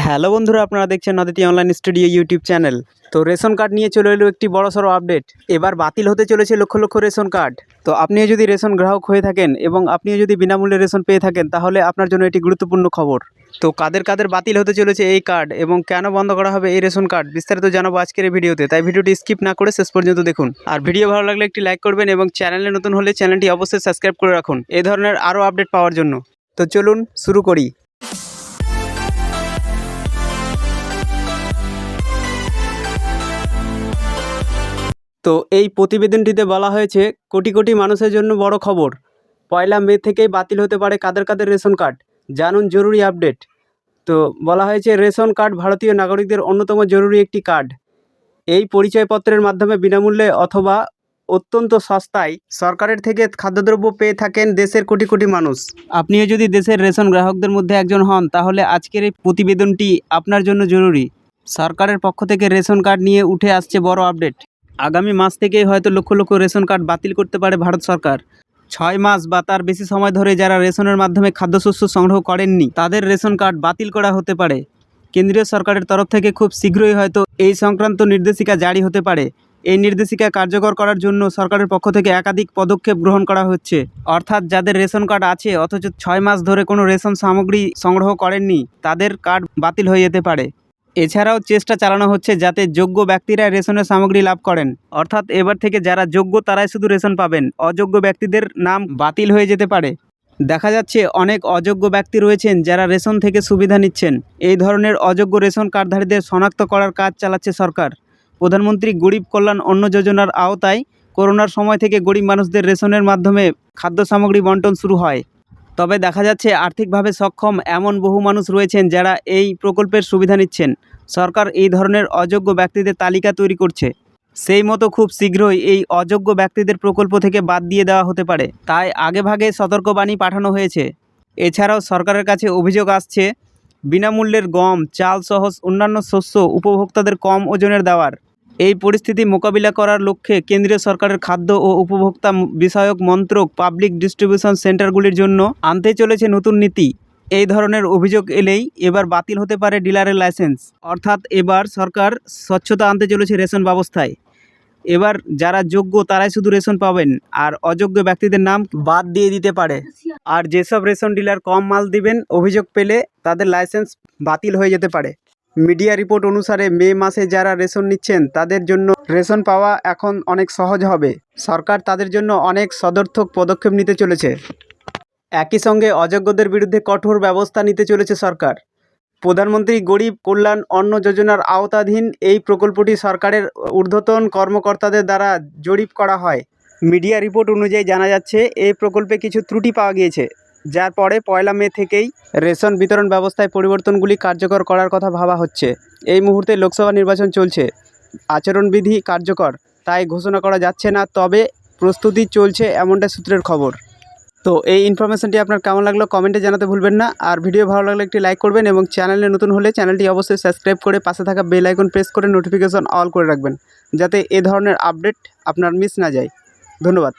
Hello বন্ধুরা, আপনারা দেখছেন Aditi online studio YouTube channel. তো রেশন কার্ড নিয়ে চলে এলো একটি বড়সড় আপডেট। এবার বাতিল হতে চলেছে লক্ষ লক্ষ রেশন কার্ড। তো আপনিও যদি রেশন গ্রাহক হয়ে থাকেন এবং আপনিও যদি বিনামূল্যে রেশন পেয়ে থাকেন, তাহলে আপনার জন্য এটি গুরুত্বপূর্ণ খবর। তো কাদের কাদের বাতিল হতে চলেছে এই কার্ড এবং কেন বন্ধ করা হবে এই রেশন কার্ড, বিস্তারিত জানাবো আজকের এই ভিডিওতে। তাই ভিডিওটি স্কিপ না করে শেষ পর্যন্ত দেখুন। আর ভিডিও ভালো লাগলে একটি লাইক করবেন এবং চ্যানেলে নতুন হলে চ্যানেলটি অবশ্যই সাবস্ক্রাইব করে রাখুন এই ধরনের আরও আপডেট পাওয়ার জন্য। তো চলুন শুরু করি। তো এই প্রতিবেদনটিতে বলা হয়েছে কোটি কোটি মানুষের জন্য বড় খবর। 1 মে থেকেই বাতিল হতে পারে কাদের কাদের রেশন কার্ড, জানুন জরুরি আপডেট। তো বলা হয়েছে রেশন কার্ড ভারতীয় নাগরিকদের অন্যতম জরুরি একটি কার্ড। এই পরিচয়পত্রের মাধ্যমে বিনামূল্যে অথবা অত্যন্ত সস্তায় সরকারের থেকে খাদ্যদ্রব্য পেয়ে থাকেন দেশের কোটি কোটি মানুষ। আপনিও যদি দেশের রেশন গ্রাহকদের মধ্যে একজন হন, তাহলে আজকের এই প্রতিবেদনটি আপনার জন্য জরুরি। সরকারের পক্ষ থেকে রেশন কার্ড নিয়ে উঠে আসছে বড় আপডেট। আগামী মাস থেকেই হয়তো লক্ষ লক্ষ রেশন কার্ড বাতিল করতে পারে ভারত সরকার। 6 মাস বা তার বেশি সময় ধরে যারা রেশনের মাধ্যমে খাদ্যশস্য সংগ্রহ করেননি, তাদের রেশন কার্ড বাতিল করা হতে পারে। কেন্দ্রীয় সরকারের তরফ থেকে খুব শীঘ্রই হয়তো এই সংক্রান্ত নির্দেশিকা জারি হতে পারে। এই নির্দেশিকা কার্যকর করার জন্য সরকারের পক্ষ থেকে একাধিক পদক্ষেপ গ্রহণ করা হচ্ছে। অর্থাৎ যাদের রেশন কার্ড আছে অথচ 6 মাস ধরে কোনো রেশন সামগ্রী সংগ্রহ করেননি, তাদের কার্ড বাতিল হয়ে যেতে পারে। এছাড়াও চেষ্টা চালানো হচ্ছে যাতে যোগ্য ব্যক্তিরা রেশনের সামগ্রী লাভ করেন। অর্থাৎ এবার থেকে যারা যোগ্য তারাই শুধু রেশন পাবেন, অযোগ্য ব্যক্তিদের নাম বাতিল হয়ে যেতে পারে। দেখা যাচ্ছে অনেক অযোগ্য ব্যক্তি রয়েছেন যারা রেশন থেকে সুবিধা নিচ্ছেন। এই ধরনের অযোগ্য রেশন কার্ডধারীদের শনাক্ত করার কাজ চালাচ্ছে সরকার। প্রধানমন্ত্রী গরিব কল্যাণ অন্ন যোজনার আওতায় করোনার সময় থেকে গরিব মানুষদের রেশনের মাধ্যমে খাদ্য সামগ্রী বন্টন শুরু হয়। তবে দেখা যাচ্ছে আর্থিকভাবে সক্ষম এমন বহু মানুষ রয়েছেন যারা এই প্রকল্পের সুবিধা নিচ্ছেন। সরকার এই ধরনের অযোগ্য ব্যক্তিদের তালিকা তৈরি করছে। সেই মতো খুব শীঘ্রই এই অযোগ্য ব্যক্তিদের প্রকল্প থেকে বাদ দিয়ে দেওয়া হতে পারে, তাই আগেভাগে সতর্কবাণী পাঠানো হয়েছে। এছাড়াও সরকারের কাছে অভিযোগ আসছে বিনামূল্যের গম, চাল সহ অন্যান্য শস্য উপভোক্তাদের কম ওজনের দেওয়ার। এই পরিস্থিতি মোকাবিলা করার লক্ষ্যে কেন্দ্রীয় সরকারের খাদ্য ও উপভোক্তা বিষয়ক মন্ত্রক পাবলিক ডিস্ট্রিবিউশন সেন্টারগুলির জন্য আনতে চলেছে নতুন নীতি। এই ধরনের অভিযোগ এলেই এবার বাতিল হতে পারে ডিলারের লাইসেন্স। অর্থাৎ এবার সরকার স্বচ্ছতা আনতে চলেছে রেশন ব্যবস্থায়। এবার যারা যোগ্য তারাই শুধু রেশন পাবেন আর অযোগ্য ব্যক্তিদের নাম বাদ দিয়ে দিতে পারে। আর যেসব রেশন ডিলার কম মাল দিবেন, অভিযোগ পেলে তাদের লাইসেন্স বাতিল হয়ে যেতে পারে। মিডিয়া রিপোর্ট অনুসারে মে মাসে যারা রেশন নিচ্ছেন তাদের জন্য রেশন পাওয়া এখন অনেক সহজ হবে। সরকার তাদের জন্য অনেক সদর্থক পদক্ষেপ নিতে চলেছে। একই সঙ্গে অযোগ্যদের বিরুদ্ধে কঠোর ব্যবস্থা নিতে চলেছে সরকার। প্রধানমন্ত্রী গরিব কল্যাণ অন্ন যোজনার আওতাধীন এই প্রকল্পটি সরকারের ঊর্ধ্বতন কর্মকর্তাদের দ্বারা জরিপ করা হয়। মিডিয়া রিপোর্ট অনুযায়ী জানা যাচ্ছে এই প্রকল্পে কিছু ত্রুটি পাওয়া গিয়েছে, যার পরে 1 মে থেকেই রেশন বিতরণ ব্যবস্থায় পরিবর্তনগুলি কার্যকর করার কথা ভাবা হচ্ছে। এই মুহূর্তে লোকসভা নির্বাচন চলছে, আচরণবিধি কার্যকর, তাই ঘোষণা করা যাচ্ছে না, তবে প্রস্তুতি চলছে এমনটা সূত্রের খবর। তো এই ইনফরমেশনটি আপনার কেমন লাগলো কমেন্টে জানাতে ভুলবেন না। আর ভিডিও ভালো লাগলে একটি লাইক করবেন এবং চ্যানেলে নতুন হলে চ্যানেলটি অবশ্যই সাবস্ক্রাইব করে পাশে থাকা বেল আইকন প্রেস করে নোটিফিকেশন অল করে রাখবেন, যাতে এ ধরনের আপডেট আপনার মিস না যায়। ধন্যবাদ।